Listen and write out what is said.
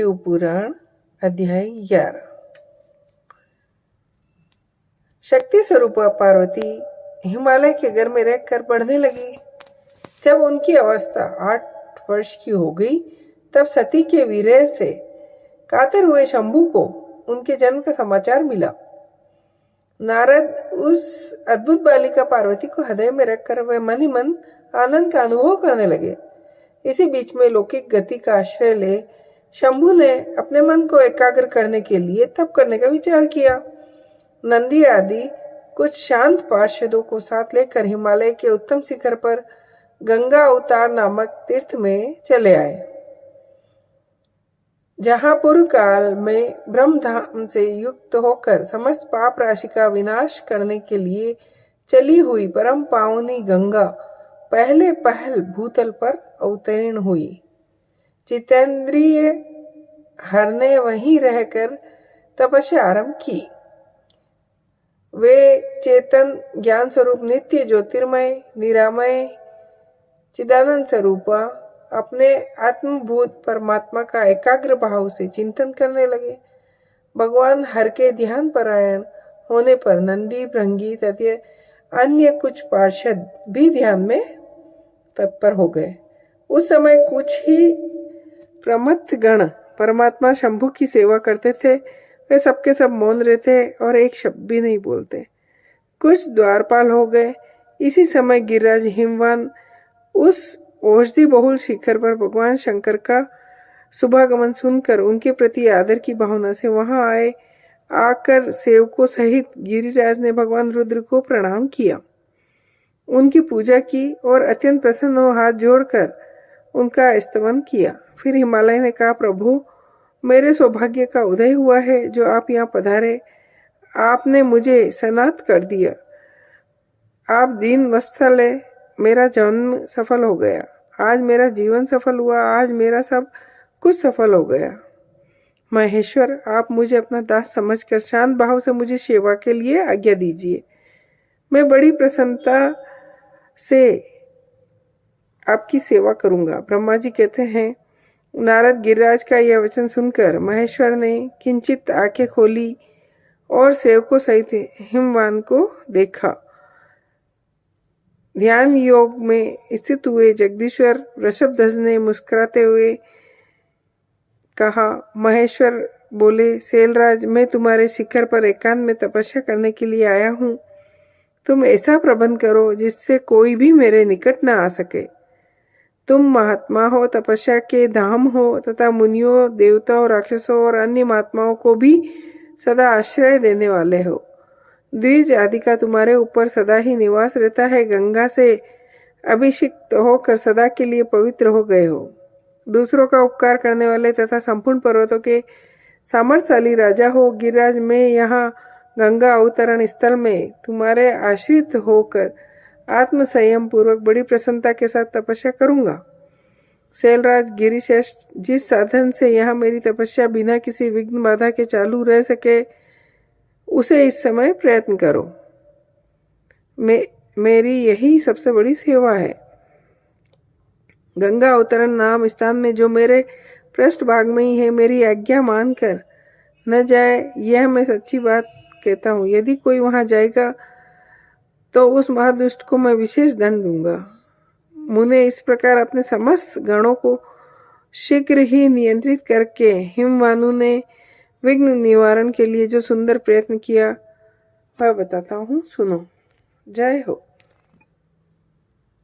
शिव पुराण अध्याय 11। शक्ति स्वरूपा पार्वती हिमालय के घर में रहकर पढ़ने लगी। जब उनकी अवस्था 8 वर्ष की हो गई, तब सती के वीर्य से कातर हुए शंभू को उनके जन्म का समाचार मिला। नारद उस अद्भुत बालिका पार्वती को हृदय में रखकर वे मन ही मन आनंद का अनुभव करने लगे। इसी बीच में लौकिक गति का आश्रय ले शंभू ने अपने मन को एकाग्र करने के लिए तप करने का विचार किया। नंदी आदि कुछ शांत पार्षदों को साथ लेकर हिमालय के उत्तम शिखर पर गंगा अवतार नामक तीर्थ में चले आए, जहां पूर्व काल में ब्रह्मधाम से युक्त होकर समस्त पाप राशि का विनाश करने के लिए चली हुई परम पावनी गंगा पहल भूतल पर अवतीर्ण हुई। जितेंद्रिय हर ने वहीं रहकर तपस्या आरंभ की। वे चेतन ज्ञान स्वरूप नित्य ज्योतिर्मय निरामय चिदानंद स्वरूपा अपने आत्मभूत परमात्मा का एकाग्र भाव से चिंतन करने लगे। भगवान हर के ध्यान परायण होने पर नंदी भृंगी तथा अन्य कुछ पार्षद भी ध्यान में तत्पर हो गए। उस समय कुछ ही प्रमथ गण परमात्मा शंभु की सेवा करते थे। वे सबके सब मौन रहते और एक शब्द भी नहीं बोलते। कुछ द्वारपाल हो गए। इसी समय गिरिराज हिमवान उस औषधि बहुल शिखर पर भगवान शंकर का शुभागमन सुनकर उनके प्रति आदर की भावना से वहां आए। आकर सेवकों सहित गिरिराज ने भगवान रुद्र को प्रणाम किया, उनकी पूजा की और अत्यंत प्रसन्न हो हाथ जोड़कर उनका स्तवन किया। फिर हिमालय ने कहा, प्रभु, मेरे सौभाग्य का उदय हुआ है जो आप यहाँ पधारे। आपने मुझे सनात कर दिया। आप दीन वत्सल है। मेरा जन्म सफल हो गया। आज मेरा जीवन सफल हुआ। आज मेरा सब कुछ सफल हो गया। महेश्वर, आप मुझे अपना दास समझकर शांत भाव से मुझे सेवा के लिए आज्ञा दीजिए। मैं बड़ी प्रसन्नता से आपकी सेवा करूंगा। ब्रह्मा जी कहते हैं, नारद गिरिराज का यह वचन सुनकर महेश्वर ने किंचित आंखें खोली और सेवकों सहित हिमवान को देखा। ध्यान योग में स्थित हुए जगदीश्वर वृषभध्वज ने मुस्कुराते हुए कहा, महेश्वर बोले, शैलराज, मैं तुम्हारे शिखर पर एकांत में तपस्या करने के लिए आया हूँ। तुम ऐसा प्रबंध करो जिससे कोई भी मेरे निकट न आ सके। तुम महात्मा हो, तपस्या के धाम हो तथा मुनियों, देवताओं, राक्षसों और अन्य महात्माओं को भी सदा आश्रय देने वाले हो। द्विज आदि का तुम्हारे ऊपर सदा ही निवास रहता है। गंगा से अभिषिक्त होकर सदा के लिए पवित्र हो गए हो। दूसरों का उपकार करने वाले तथा संपूर्ण पर्वतों के सामर्थ्यशाली राजा हो। गिरिराज, मैं यहाँ गंगा अवतरण स्थल में तुम्हारे आश्रित होकर आत्म संयम पूर्वक बड़ी प्रसन्नता के साथ तपस्या करूंगा। शैलराज गिरिश्रेष्ठ, जिस साधन से यहाँ मेरी तपस्या बिना किसी विघ्न बाधा के चालू रह सके, उसे इस समय प्रयत्न करो। मेरी यही सबसे बड़ी सेवा है। गंगा अवतरण नाम स्थान में जो मेरे पृष्ठ भाग में ही है, मेरी आज्ञा मानकर न जाए, यह मैं सच्ची बात कहता हूँ। यदि कोई वहां जाएगा तो उस महादुष्ट को मैं विशेष दंड दूंगा। मुने इस प्रकार अपने समस्त गणों को शीघ्र ही नियंत्रित करके हिमवानु ने विघ्न निवारण के लिए जो सुंदर प्रयत्न किया, वह बताता हूँ, सुनो। जय हो।